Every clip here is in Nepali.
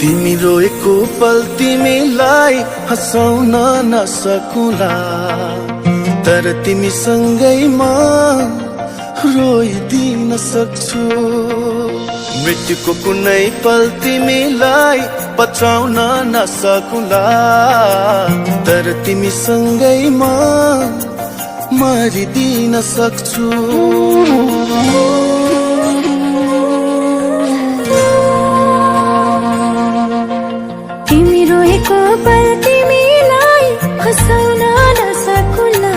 तिमी रोएको पल तिमीलाई हँसाउन नसकुला, तर तिमी सँगैमा रोइदिन सक्छु। मृत्युको कुनै पल तिमीलाई बचाउन नसकुला, तर तिमी सँगैमा मरिदिन सक्छु। तिमी रोएको पल तिमीलाई हँसाउन नसकुला,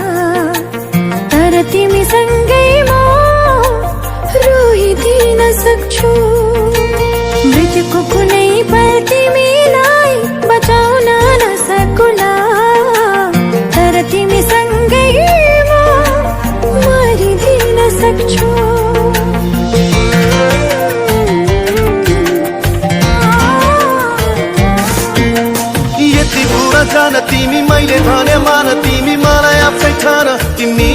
तर तिमी सँगैमा रोइदिन सक्छु। मृत्युको कुनै पल तिमीलाई बचाउन नसकुला, तर तिमी सँगैमा मरिदिन सक्छु। जान तिमी मैले भने मान, तिमी मलाई आफै ठान। तिमी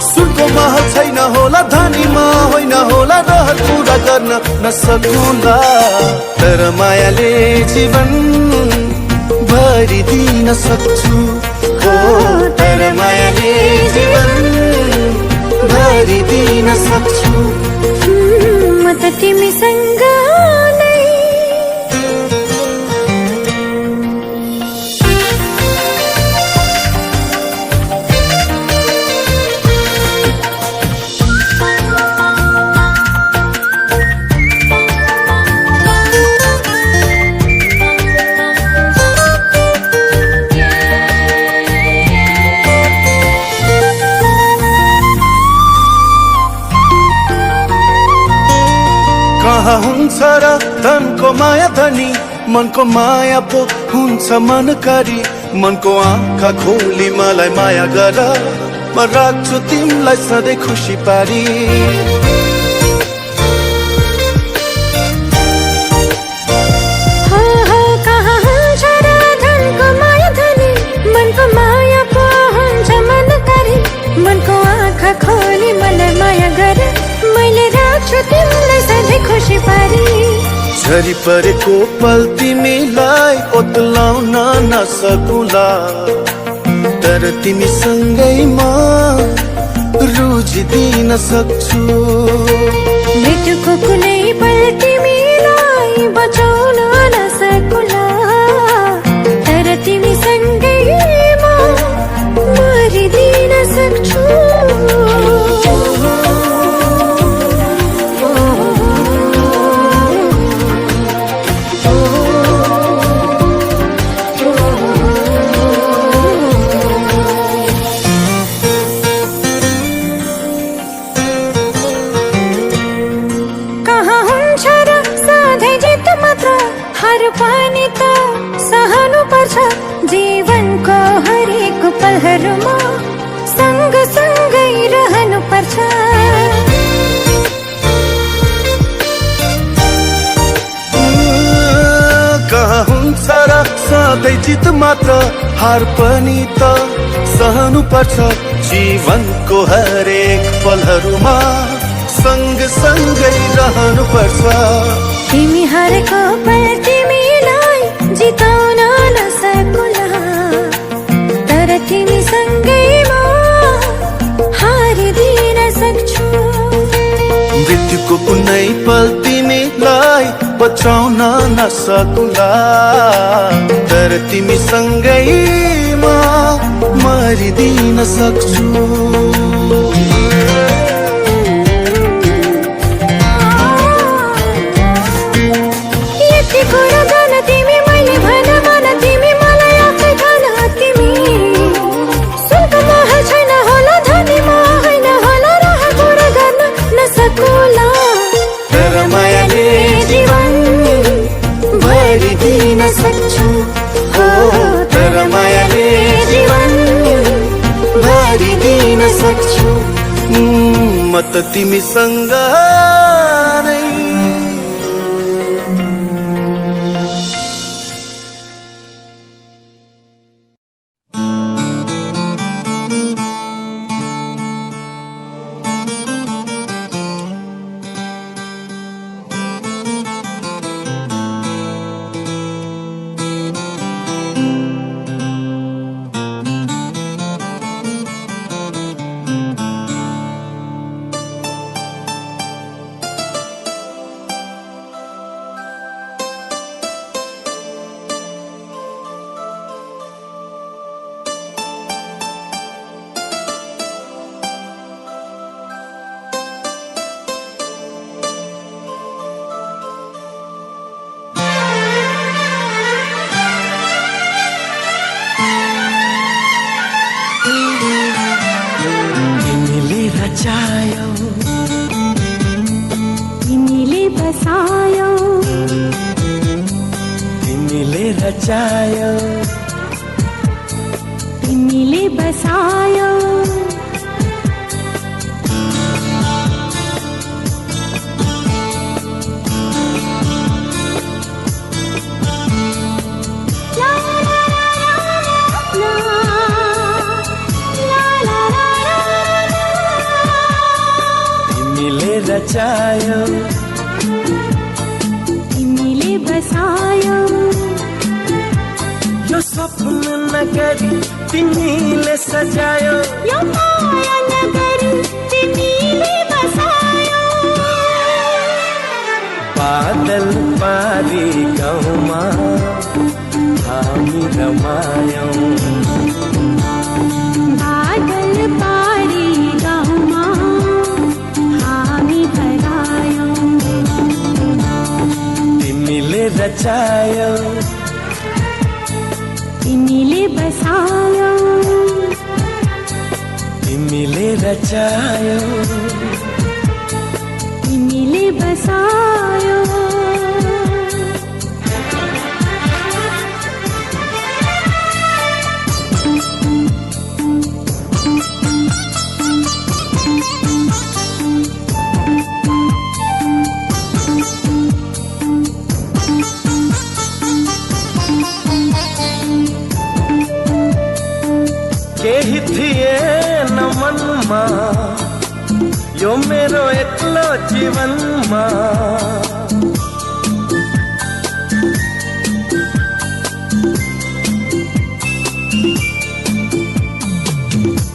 सुनको महल छैन होला, धनीमा होइन होला, रहर पुरा गर्न नसकुला, तर मायाले जीवन भरिदिन सक्छु। हो तर मायाले जीवन भरिदिन सक्छु। म त तिमीसँग कहाँ हुन्छ र धनको माया धनी, मनको माया पो हुन्छ मनकारी। मनको आँखा खोली मलाई माया गर, म राख्छु तिमीलाई सधैँ खुसी पारी। कहाँ हुन्छ र धनको माया धनी, मनको माया पो हुन्छ मनकारी। मनको आँखा खोली मलाई माया गर, मैले राख्छु तिमीलाई सधैँ खुसी पारी। झरी परेको पल तिमीलाई ओत्लाउन नसकुला, तर तिमी सँगैमा रुझिदिन सक्छु। मृत्युको कुनै पल तिमीलाई बचाउन नसकुला, तर तिमी सँगैमा मरिदिन सक्छु। पानी त सहनु पर्छ जीवनको हरेक पलहरूमा, सँग सँगै रहनु पर्छ। कहाँ हुन्छ र सधैँ जित मात्र, हार पनि त सहनु पर्छ जीवनको हरेक पलहरूमा, सँग सँगै रहनु पर्छ। तिमी हारेको पल तिमीलाई जिताउन नसकुला, तर तिमी सँगैमा हारिदिन सक्छु। मृत्युको कुनै पल तिमीलाई बचाउन नसकुला, तर तिमी सँगैमा मरिदिन सक्छु। तिमी मैले भन मन, तिमी मलाई आफै ठान। तिमी सुनको महल छैन होला, धनीमा होइन होला, रहर पुरा गर्न नसकुला, तर मायाले जीवन भरिदिन सक्छु। हो तर मायाले जीवन भरिदिन सक्छु। म त तिमीसँग नै रचायौ तिमीले बसायौ तिमीले रचायौ तिमीले बसायौ रचायौ तिमीले बसायौ यो स्वप्न नगरी तिमीले सजायौ यो माया नगरी तिमीले बसायौ बादल पारी गाउँमा हामी रमायौ बादल पारी गाउँमा तिमीले रचायौ तिमीले बसायौ तिमीले रचायौ तिमीले बसायौ केही थिएन मनमा यो मेरो एक्लो जीवनमा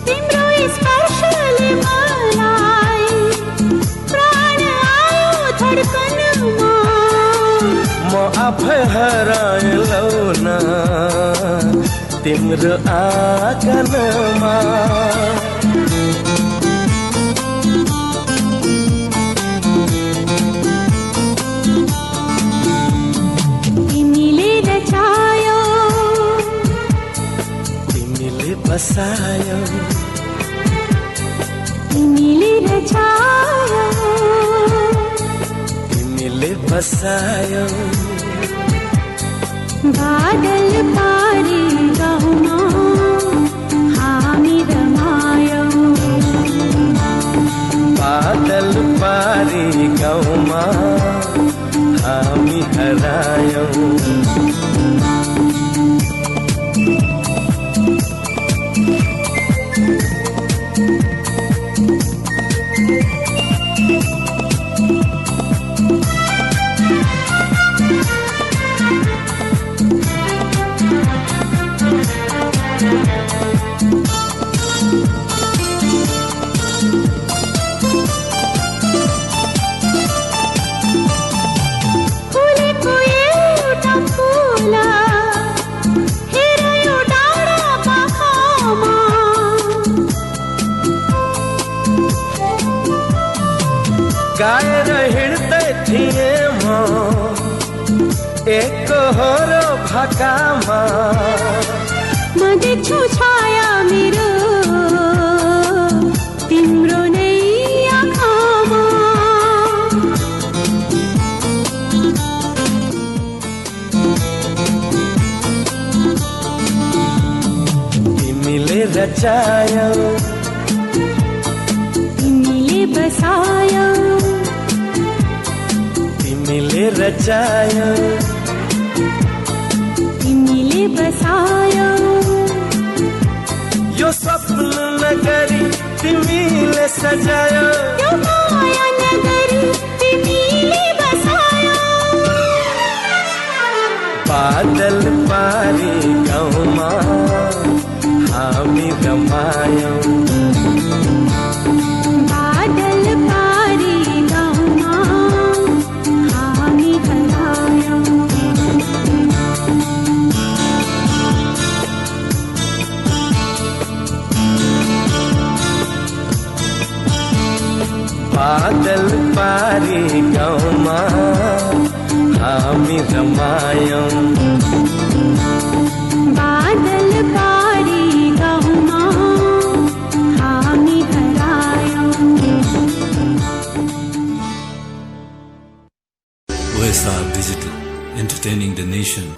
तिम्रो स्पर्शले मलाई प्राण आयो धड्कनमा म आफै हराएँ लौन तिम्रो आँगनमा तिमीले रचायौ तिमीले बसायौ तिमीले रचायौ तिमीले बसायौ बादल पारी गाउँमा हामी रमायौ बादल पारी गाउँमा हामी हरायौ फुलेको एउटा फुला हेर यो डाँडा पाखामा गाएर हिँड्दै थिएँ म एकहोरो भाकामा म देख्छु छाया मेरो तिम्रो नै आँखामा तिमीले रचायौ तिमीले बसायौ तिमीले रचायौ तिमीले बसायौ यो स्वप्न नगरी तिमीले सजायौ यो माया नगरी तिमीले बसायौ बादल पारी गाउँमा हामी रमायौ बादल पारी गाउँमा हामी हरायौ बादल पारी गाउँमा हामी रमायौ बादल पारी गाउँमा हामी हरायौ OSR Digital, entertaining the nation.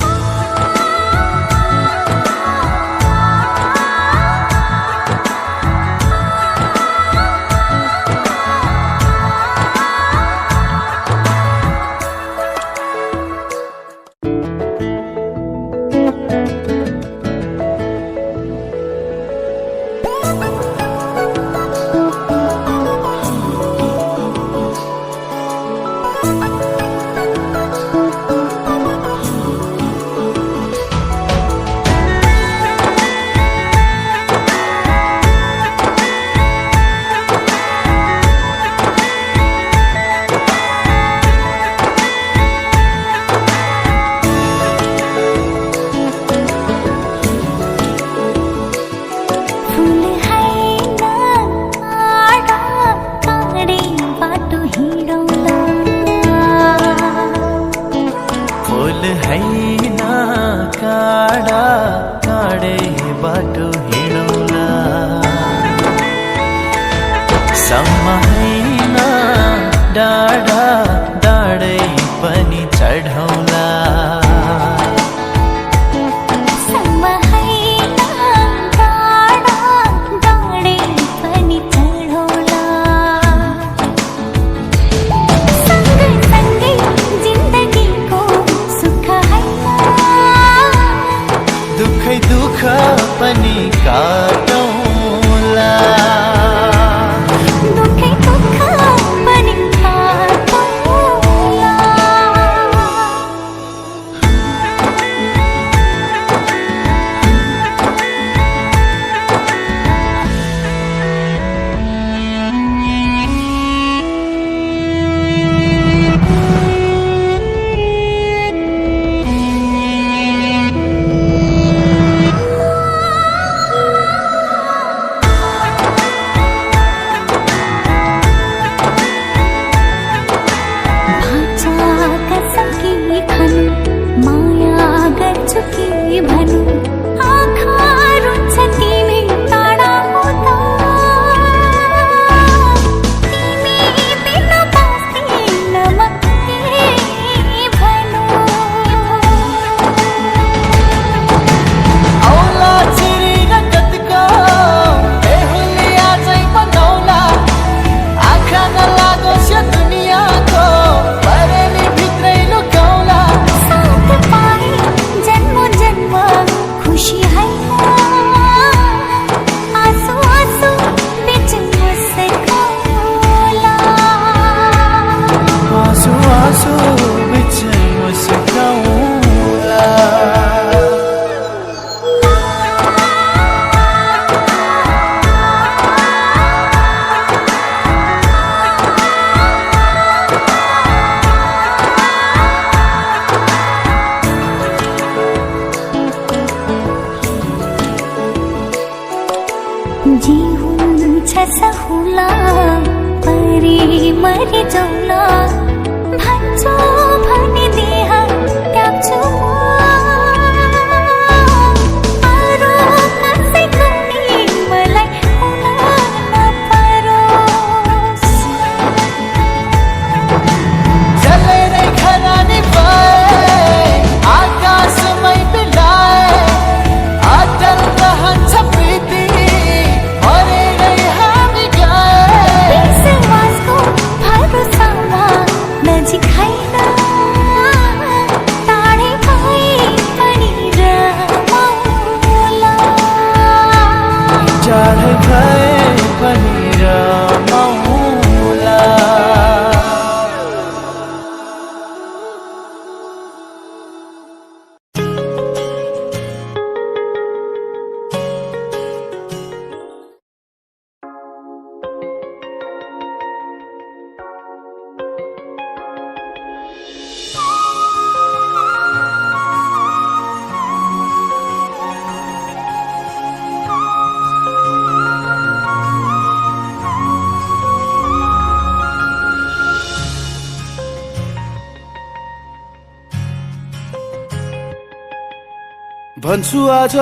भन्छु आज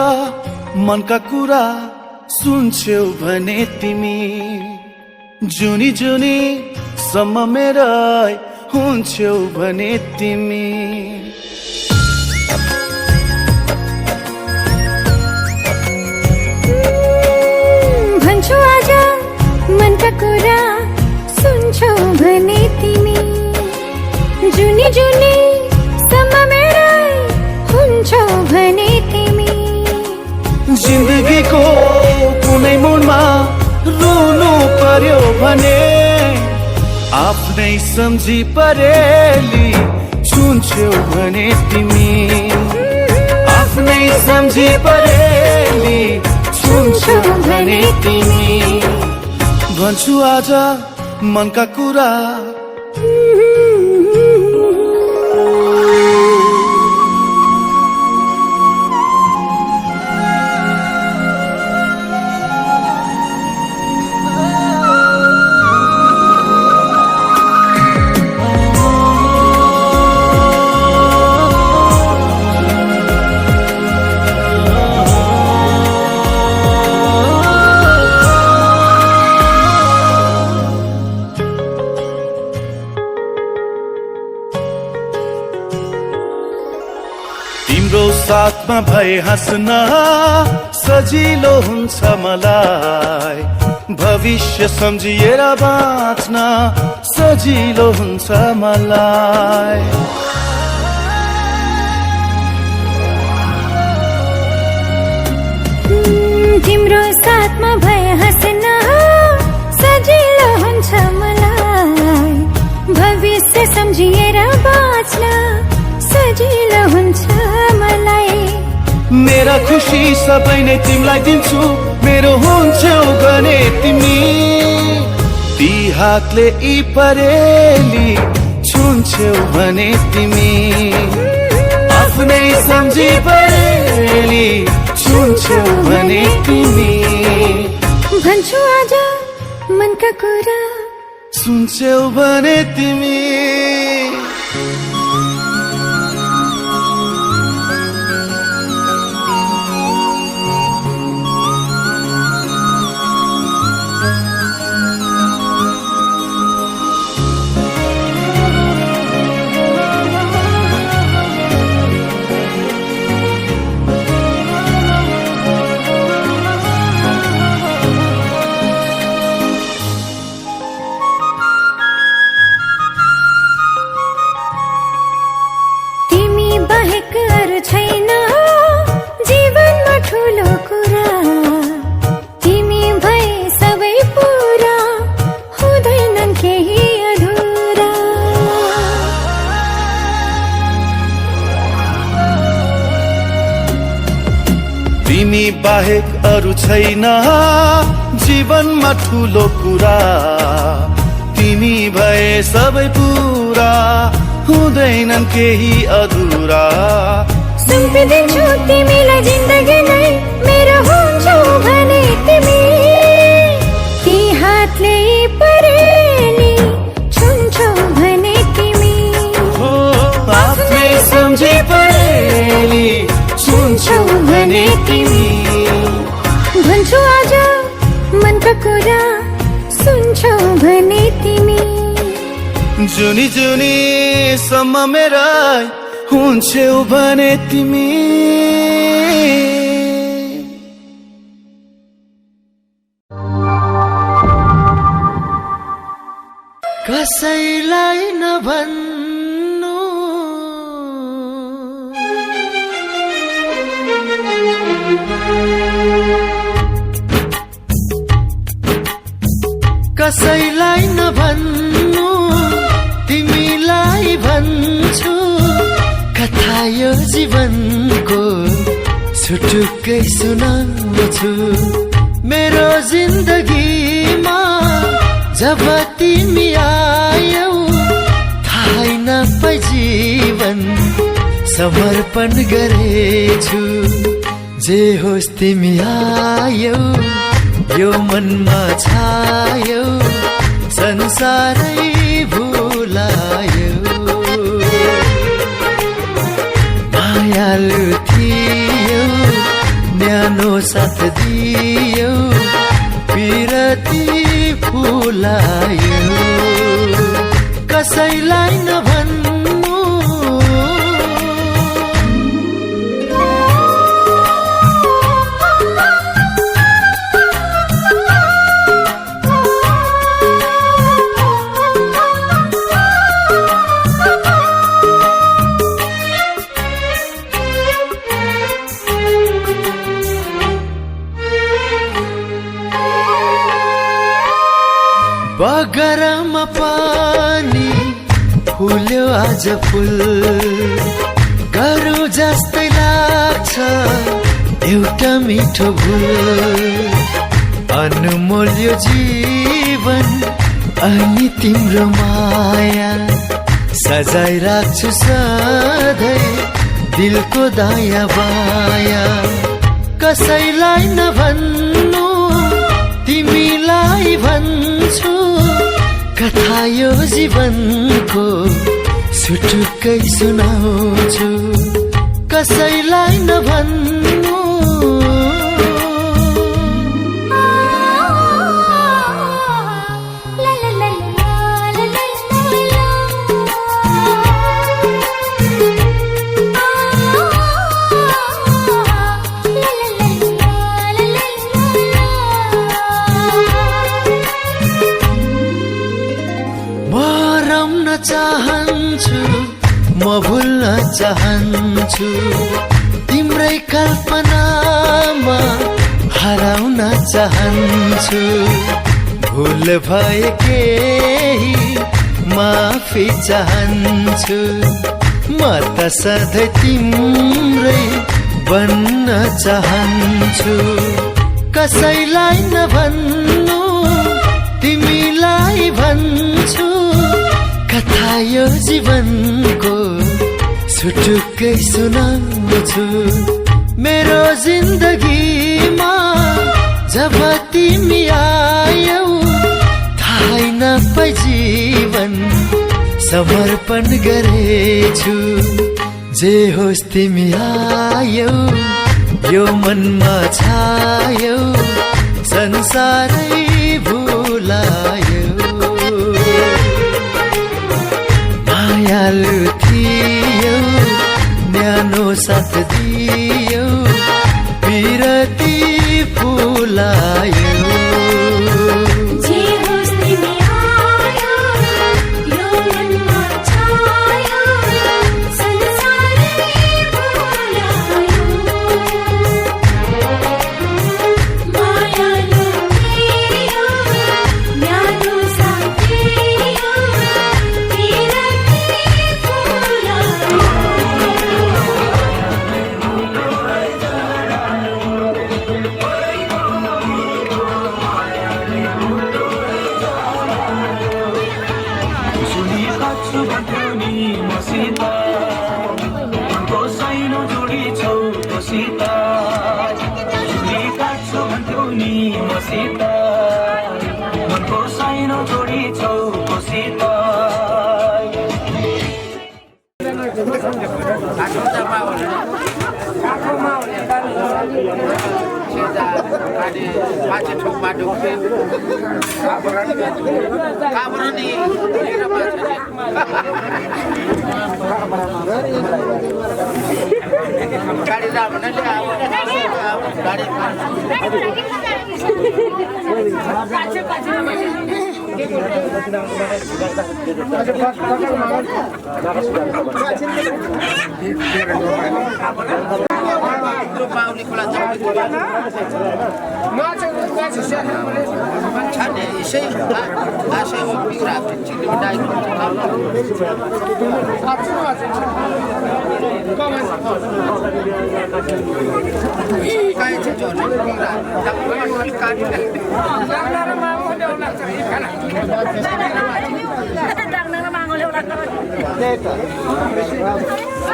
मनका कुरा सुन्छौ भने तिमी जुनी जुनी सम्म मेरै हुन्छौ भने तिमी भन्छु आज मनका कुरा सुन्छौ भने तिमी जुनी जुनी सम्म मेरै हुन्छौ भने तिमी जिन्दगीको कुनै मोडमा रुनु पर्यो भने आफ्नै सम्झी परेली छुन्छौ भने तिमी आफ्नै सम्झी परेली छुन्छौ भने तिमी भन्छु आज मनका कुरा तिम्रो साथमा भए हाँस्न सजिलो हुन्छ मलाई भविष्य सम्झिएर बाँच्न सजिलो हुन्छ मलाई तिम्रो साथमा भए हाँस्न सजिलो हुन्छ मलाई भविष्य सम्झिएर बाँच्न सजिलो हुन्छ मलाई मेरा खुसी सबै नै तिमीलाई दिन्छु मेरो हुन्छौ भने तिमी ती हातले यी परेली छुन्छौ भने तिमी आफ्नै सम्झी परेली छुन्छौ भने तिमी भन्छु आज मनका कुरा सुन्छौ भने तिमी छैन जीवनमा ठुलो कुरा तिमी भए सबै पुरा हुँदैनन् केही अधुरा तिमी बाहेक अरू छैन जीवनमा ठुलो कुरा तिमी भए सबै पुरा हुँदैनन् केही अधुरा सुम्पिदिन्छु तिमीलाई जिन्दगी नै मेरो हुन्छौ भने तिमी ती हातले परेली छुन्छौ भने तिमी आफ्नै सम्झी परेली छुन्छौ भने तिमी भन्छु आज मनका कुरा सुन्छौ भने तिमी जुनी जुनी सम्म मेरा हुन्छौ भने तिमी कसैलाई नभन्नु कसैलाई नभन्नु तिमीलाई भन्छु कथा यो जीवनको छुटुक्कै सुनाउँछु मेरो जिन्दगीमा जब तिमी आयौ थाहै नपाई जीवन समर्पण गरेछु जे होस् तिमी आयौ यो मनमा छायौ संसारै भुलायौ मायालु थियौ न्यानो साथ दियौ पिरती फुलायौ कसैलाई नभन्नु बगरमा पानी फुल्यो आज फुल गरौँ जस्तै लाग्छ एउटा मिठो भुल अनमोल यो जीवन अनि तिम्रो माया सजाइ राख्छु सधैँ दिलको दायाँ बायाँ कसैलाई नभन्नु तिमीलाई भन्छु कथा यो जीवनको सुटुक्कै सुनाउँछु कसैलाई नभन्नु चाहन्छु म भुल्न चाहन्छु तिम्रै कल्पनामा हराउन चाहन्छु भुल भए केही माफी चाहन्छु म त सधैँ तिम्रै बन्न चाहन्छु कसैलाई नभन्नु तिमीलाई भन्छु कथा यो जीवनको सुटुक्कै सुनाउँछु मेरो जिन्दगीमा जब तिमी आयौ थाहै नपाई जीवन समर्पण गरेछु जे होस् तिमी आयौ यो मनमा छायौ संसारै भुलायौ मायालु थियौ न्यानो साथ दियौ बिरती फुलायौ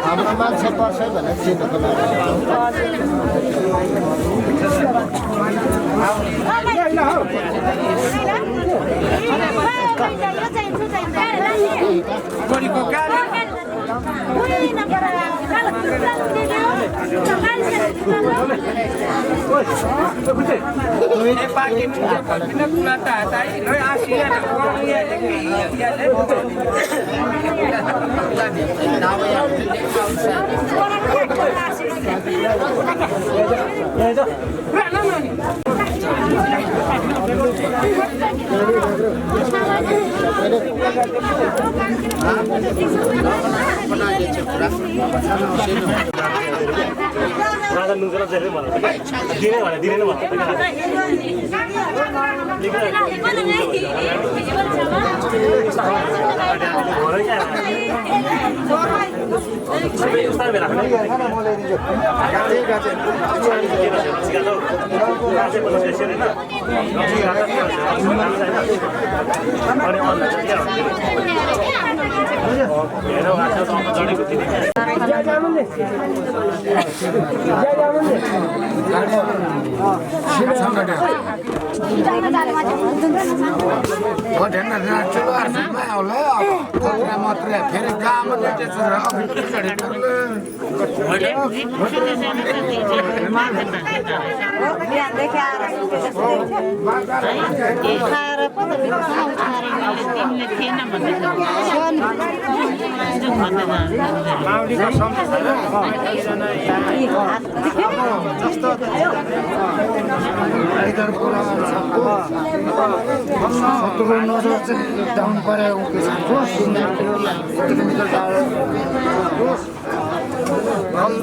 हाम्रो मान्छे पर्छ भनेर चिन्नुको लागि डाउन पऱ्यो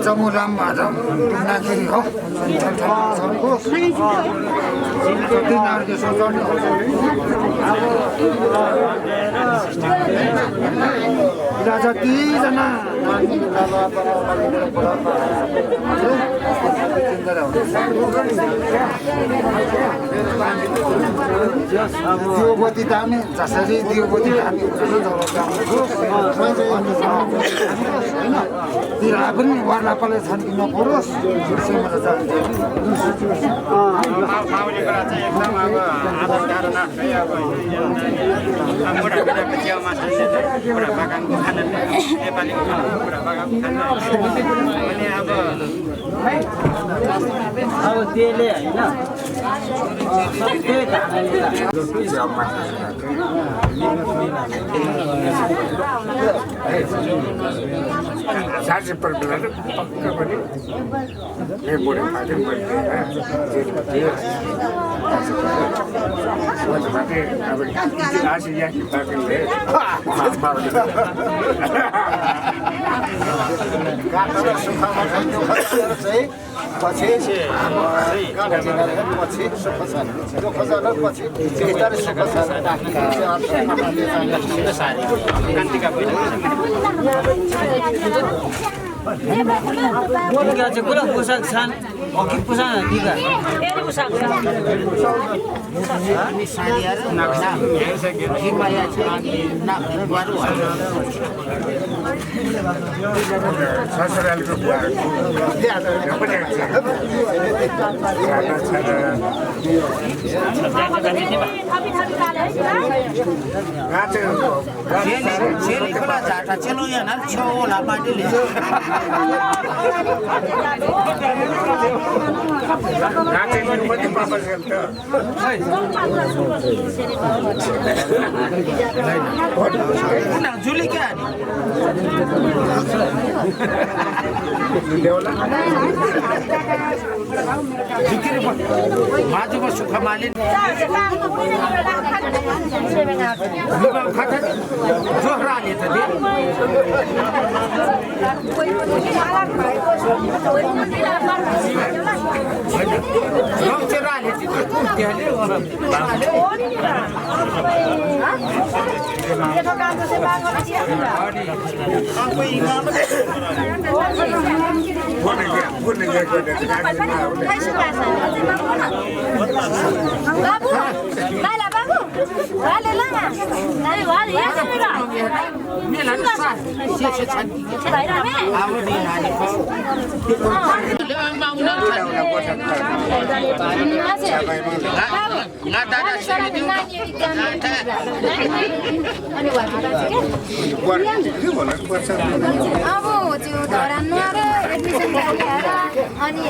जमुराम भाजम नागिरी हो जतिजना दियोपति दामी जसरी दियोपति दामी तिरा पनि वार्लापाले छन् कि नपरोस् अब त्यसले होइन साँच्चै प्रब्लम पक्का पनि यो बुढो फाटे कुरा पोसाक छन् अघि पोसाक दिगा ससुरालीको खोला झाटा चलो यहाँ छेउ होला पार्टीले जुली क्या माजुमा सुख मालिन जोहराले त अब त्यो धरान अनि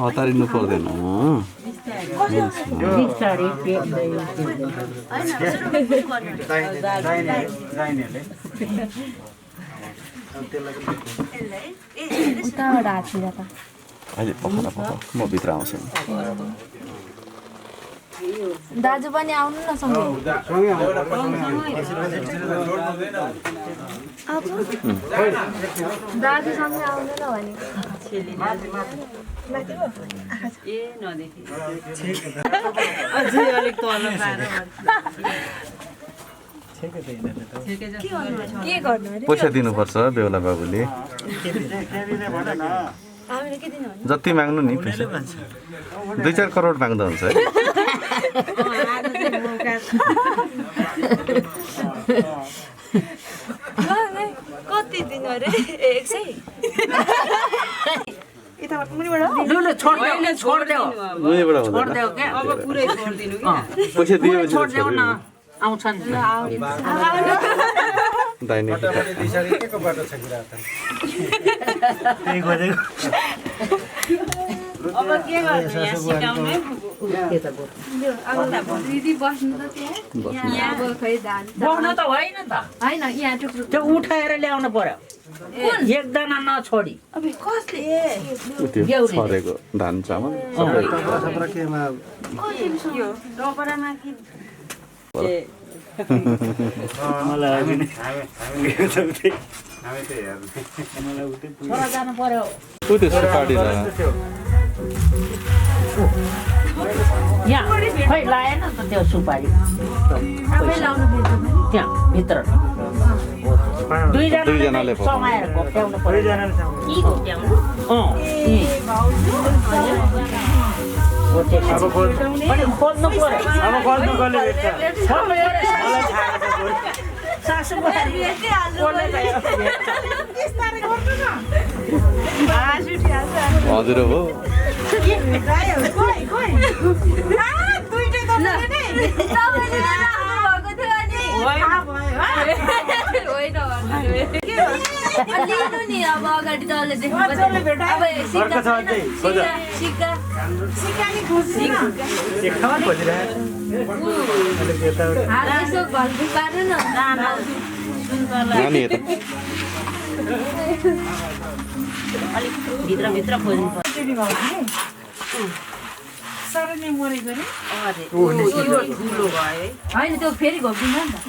हतारिनु पर्दैन अहिले पखरा म भित्र आउँछु दाजु पनि आउनु न सँगै दाजु सँगै आउनु न भने पैसा दिनुपर्छ बेहुला बाबुले जति माग्नु नि 2-4 करोड माग्दा हुन्छ है कति दिनु अरे 100 लु लु छोड देऊ छोड देऊ मुनिबाट छोड हुँदैन देऊ क्या अब पुरै छोड दिनु क्या पैसा दियो छोड देऊ न आउँछन् दाहिने अब के गर्नु यहाँ सिकाउने दिदी बस्नु त त्यहाँ यहाँ अब खै धान बस्नु त होइन त होइन यहाँ टुक्रो त्यो उठाएर ल्याउनु पर्यो एकजना नछोडी अब कसले त्यो छरेको धान चामल सबै यो डबरामा कि छोरा जानु पर्यो उ त्यसो पार्टी यहाँ खै लाएन त त्यो सुपारी आफै लाउनु पर्छ त्यहाँ भित्र दुईजनाले समाएर घोप्ट्याउनु पर्यो के घोप्ट्याउनु खोज्नु पर्यो सासु हजुर हो लिनु नि अब अगाडि तलले नानी यता भित्र खोज्नु पर्यो होइन त्यो फेरि घोप्दिन्छ नि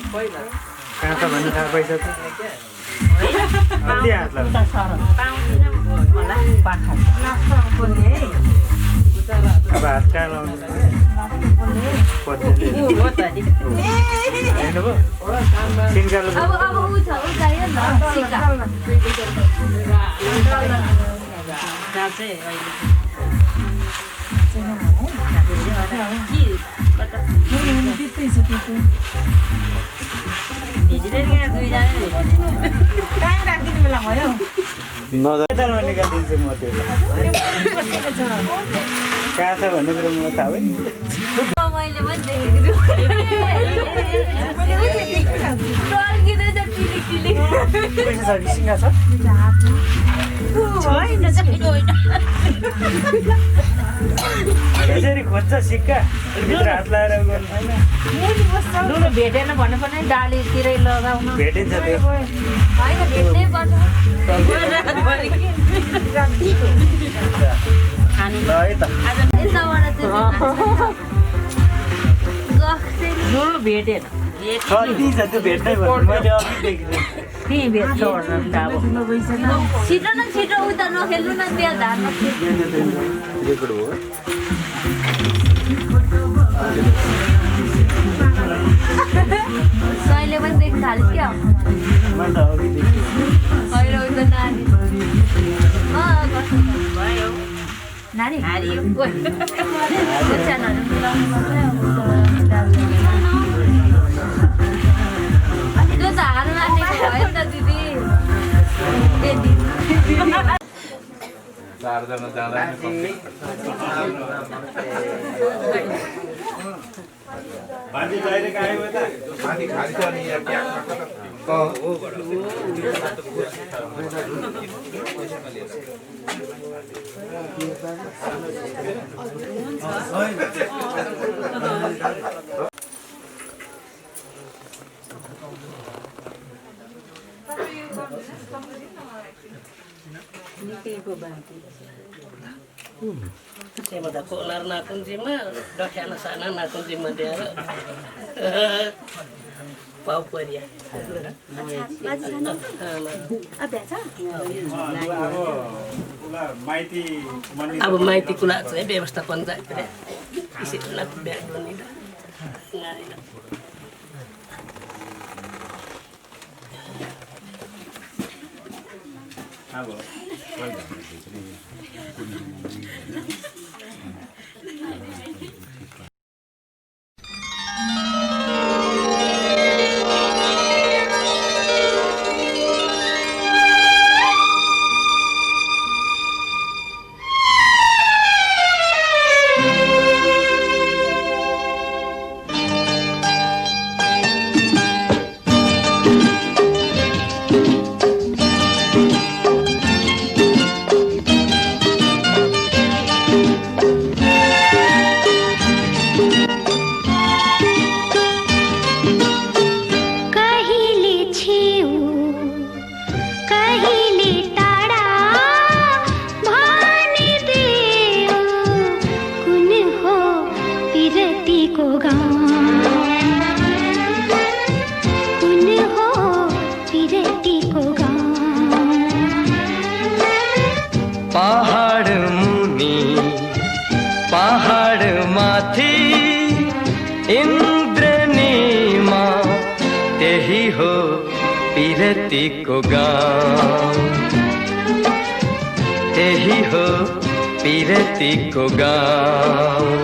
अब ऊ छ ऊ चाहियो नि मैले पनि खोज्छ सिक्का हात लगाएर भेटेन भन्नु पर्ने डालीतिरै लगाउनु भेटिन्छ त्यो होइन भेट्नै पर्छ यताबाट लुलु भेटेन कति छ त्यो भेट्नै पर्छ मैले अघि देखेँ के भेट्छ भन्नु अब छिटो न छिटो उता नखेल्नु न त्यहाँ धारमा रेकर्ड हो सहिले पनि देख्न थाल्यो क्या मैले अघि देखेँ होइन उता नानी नानी हारियो त्यो त हार मानेको भयो नि त दिदी ए दिदी चारजना जाँदा बाजी डाइरेक्ट आयो त माथि खाली छ नि यहाँ क्या Saya kolar nakun cima, dah kena sana nakun cima dia. Pau dia. Abu maiti kula saya व्यवस्थापन जाते. Isi nak biar dulu ni dah. पिरतीको गाउँ, यही हो पिरतीको गाउँ।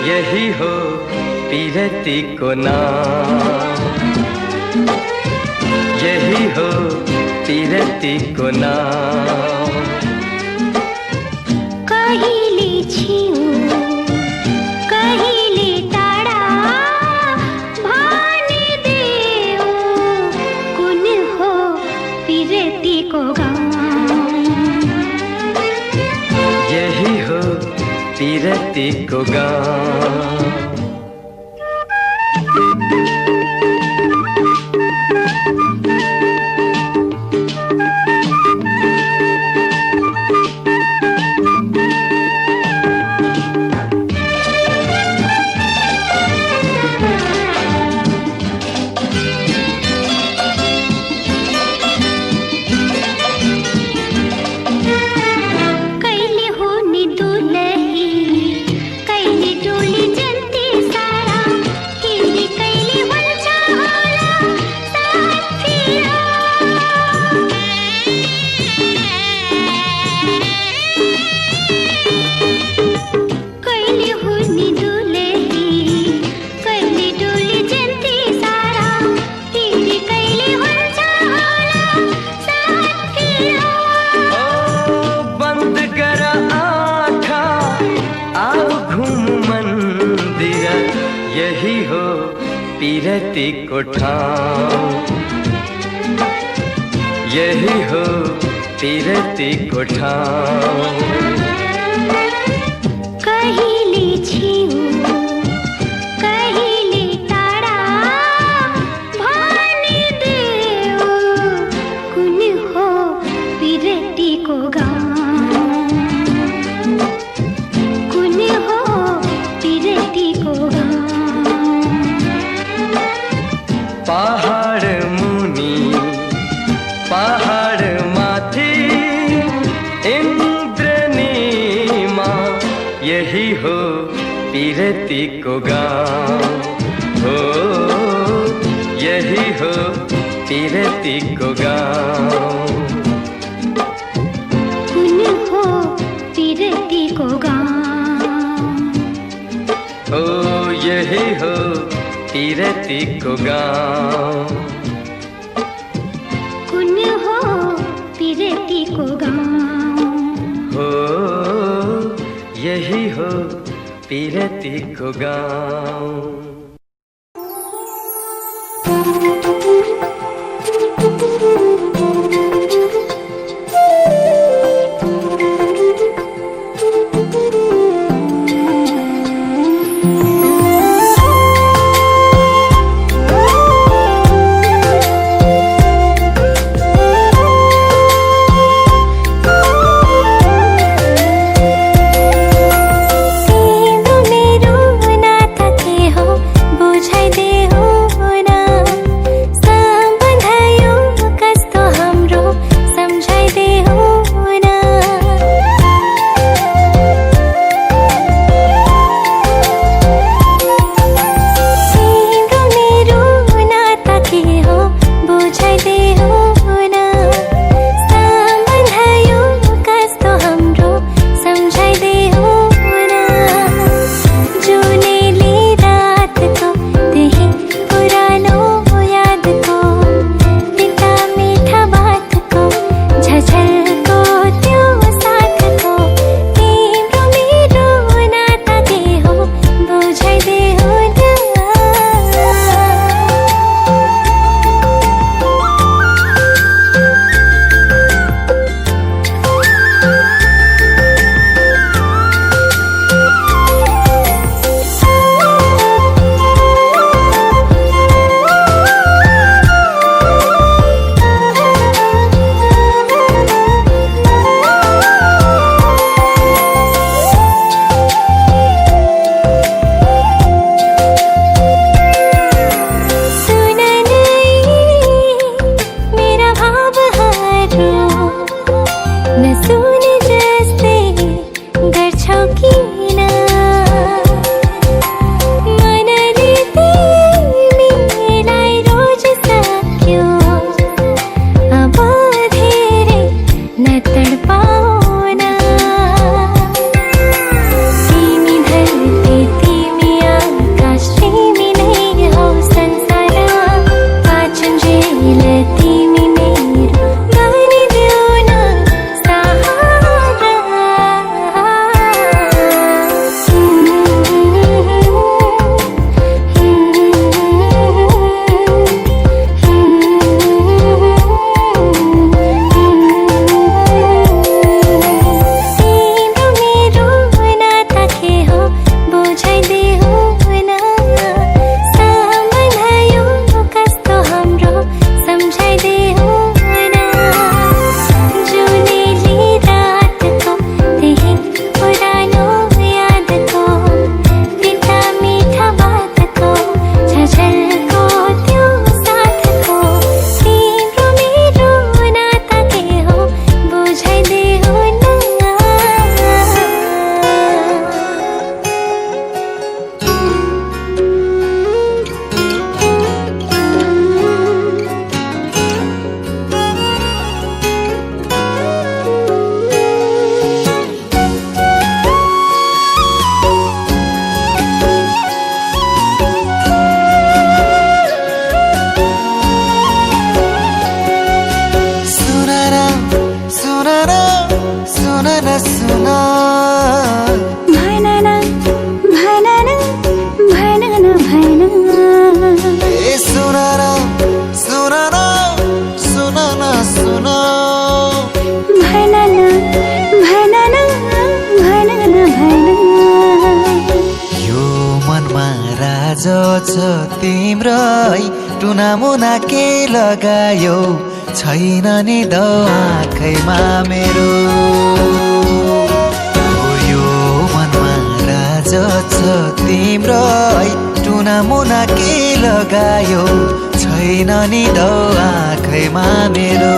यही हो पिरतीको नाम, यही हो पिरतीको नाम। कहिले छिउ कहिले टाढा भनिदेऊ, कुन हो पिरतीको गाउँ, यही हो पिरतीको गाउँ। पिरतीको ठाउँ, यही हो पिरतीको ठाउँ। कहिले छिउ कहिले टाढा भनिदेऊ, कुन हो पिरतीको गाउँ, कुन हो पिरतीको गाउँ। पहाड मुनि पहाड माथि इन्द्रनीमा, यही हो पिरतीको गाउँ, हो यही हो पिरतीको गाउँ। कुन हो पिरतीको गाउँ, हो यही हो पिरतीको गाउँ, कुन हो पिरतीको गाउँ, हो यही हो पिरतीको गाउँ। तिम्रो मेरो नाता के हो छ तिम्रै टुनामुना के लगायो छैन नि द आँखैमा मेरो यो मनमा राज छ तिम्रै टुनामुना के लगायो छैन नि द आँखैमा मेरो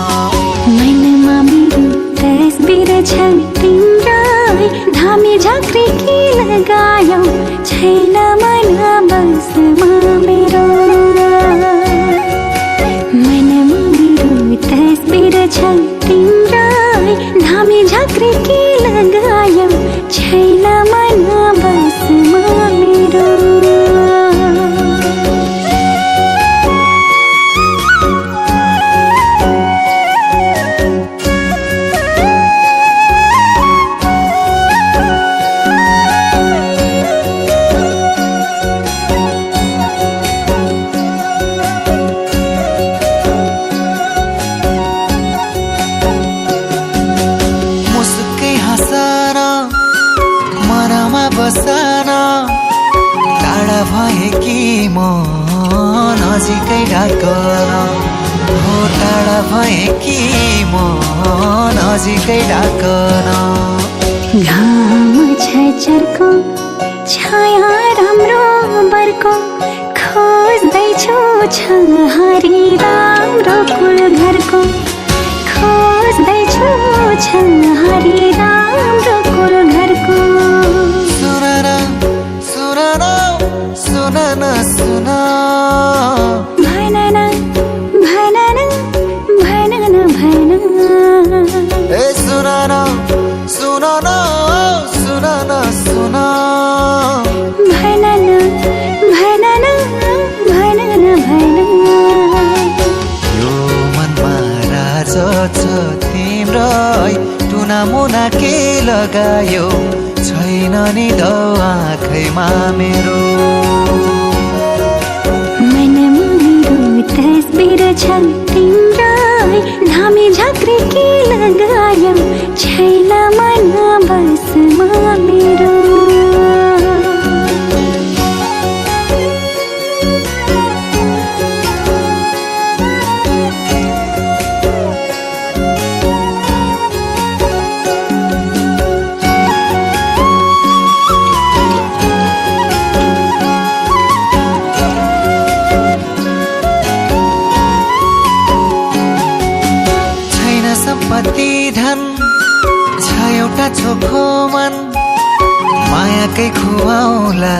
मनमा मेरो तस्बिर छ तिम्रै धामी झाँक्री के लगायो छैन मन बसमा मेरो मनमा मेरो तस्बिर छ तिम्रै धामी झाँक्री के लगायो छैन मन बसमा मेरो नजिकै ढाकन हो टाढा भए कि म नजिकै ढाकन घाम छ चर्को छाया राम्रो बर्को खोज्दैछु छहारी राम्रो कुल घरको खोज्दैछु छहारी राम्रो कुल घरको सुन सुन भनन भनन भनन भन ए सुन सुन सुन सुन भनन भनन भनन भन यो मनमा राज छ तिम्रै टुनामुना के लगायो छैन नि द आँखैमा मेरो मनमा मेरो तस्बिर छ तिम्रै धामी झाँक्री के लगायो छैन मन बसमा मेरो छोखो मन मायाकै खुवाउला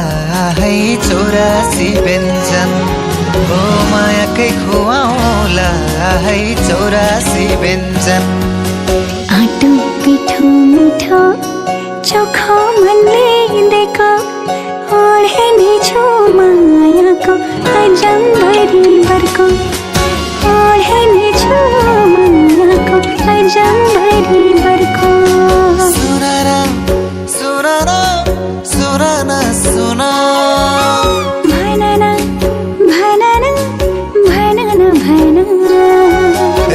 है 84 व्यञ्जन हो मायाकै खुवाउला है 84 व्यञ्जन आटो पिठो मिठो चोखो मनले देखो ओढेने छु मायाको अजम्भरी बर्को ओढेने छु मायाको अजम्भरी बर्को सुन भनन भनन भनन भन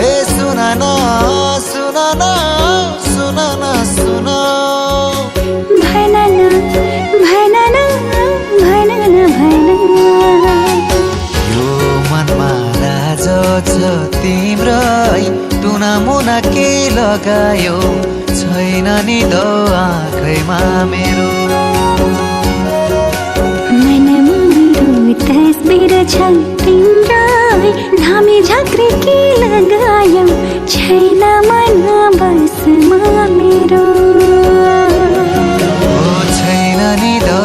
ए सुन सुन सुन भनन भनन भनन भन यो मनमा राज छ तिम्रै टुनामुना के लगायो छैन नि द आँखैमा मेरो मनमा मेरो तस्बिर छ तिम्रै धामी झाँक्री के लगायो छैन मन बसमा मेरो छैन नि द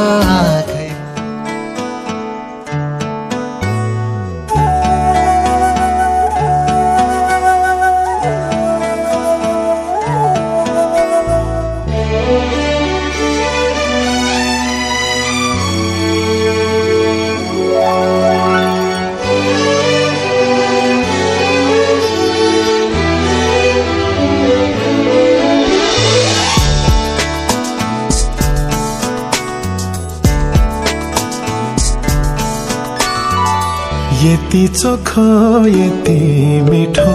यति चोखो यति मिठो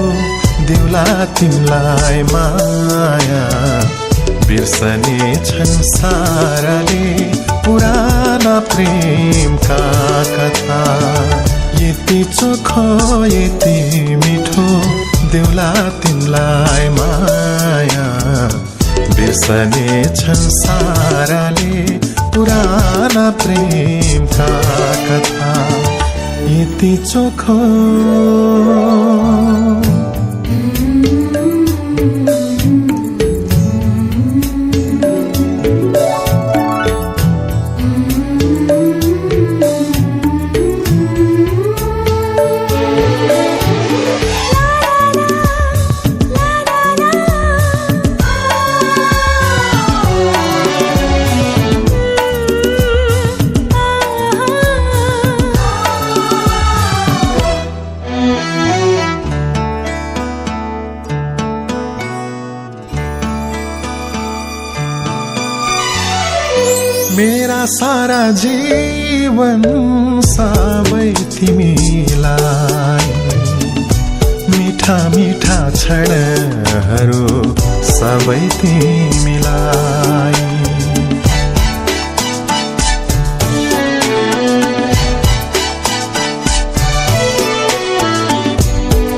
देउला तिमलाई माया बिर्सने छन् साराले पुराना प्रेमका कथा यति चोखो यति मिठो देउला तिमलाई माया बिर्सने छन् साराले पुराना प्रेमका कथा यति चोखो मेरा सारा जीवन सबै तिमीलाई मीठा मीठा क्षणहरू सबै तिमीलाई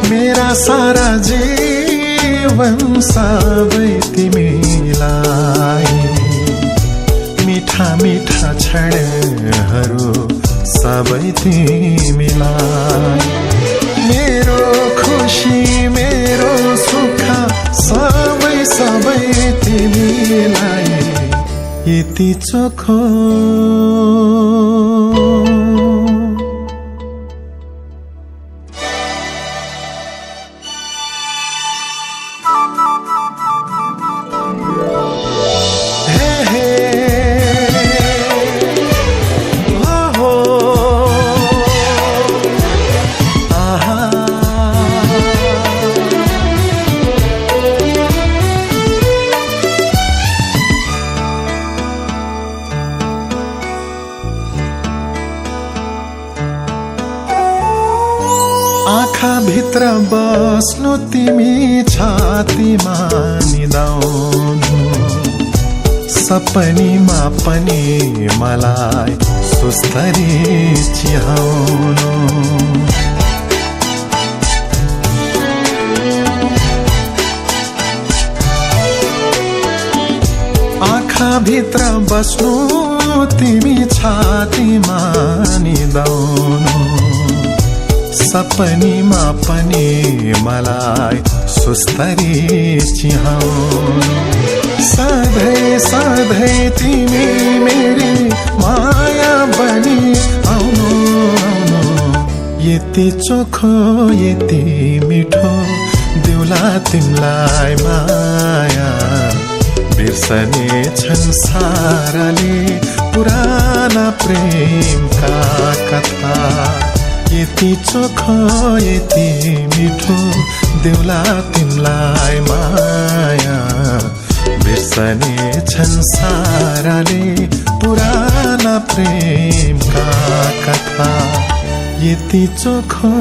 मेरा सारा जीवन सबै तिमीलाई मीठा मीठा क्षणहरू सबै तिमीलाई मेरो खुसी मेरो सुख सबै सबै तिमीलाई यति चोखो आँखा भित्र बस्नु तिमी छातीमा निदाउनु सपनीमा पनि मलाई सुस्तरी चिहाउनु आँखा भित्र बस्नु तिमी छातीमा निदाउनु सपनीमा पनि मलाई सुस्तरी चिहाउनु सधैँ सधैँ तिमी मेरी माया बनी आउनु आउनु यति चोखो यति मिठो देउला तिमलाई माया बिर्सने छन् साराले पुराना प्रेमका कथा यति चोखो यति मिठो देउला तिमलाई माया बिर्सने छन् साराले पुराना प्रेमका कथा यति चोखो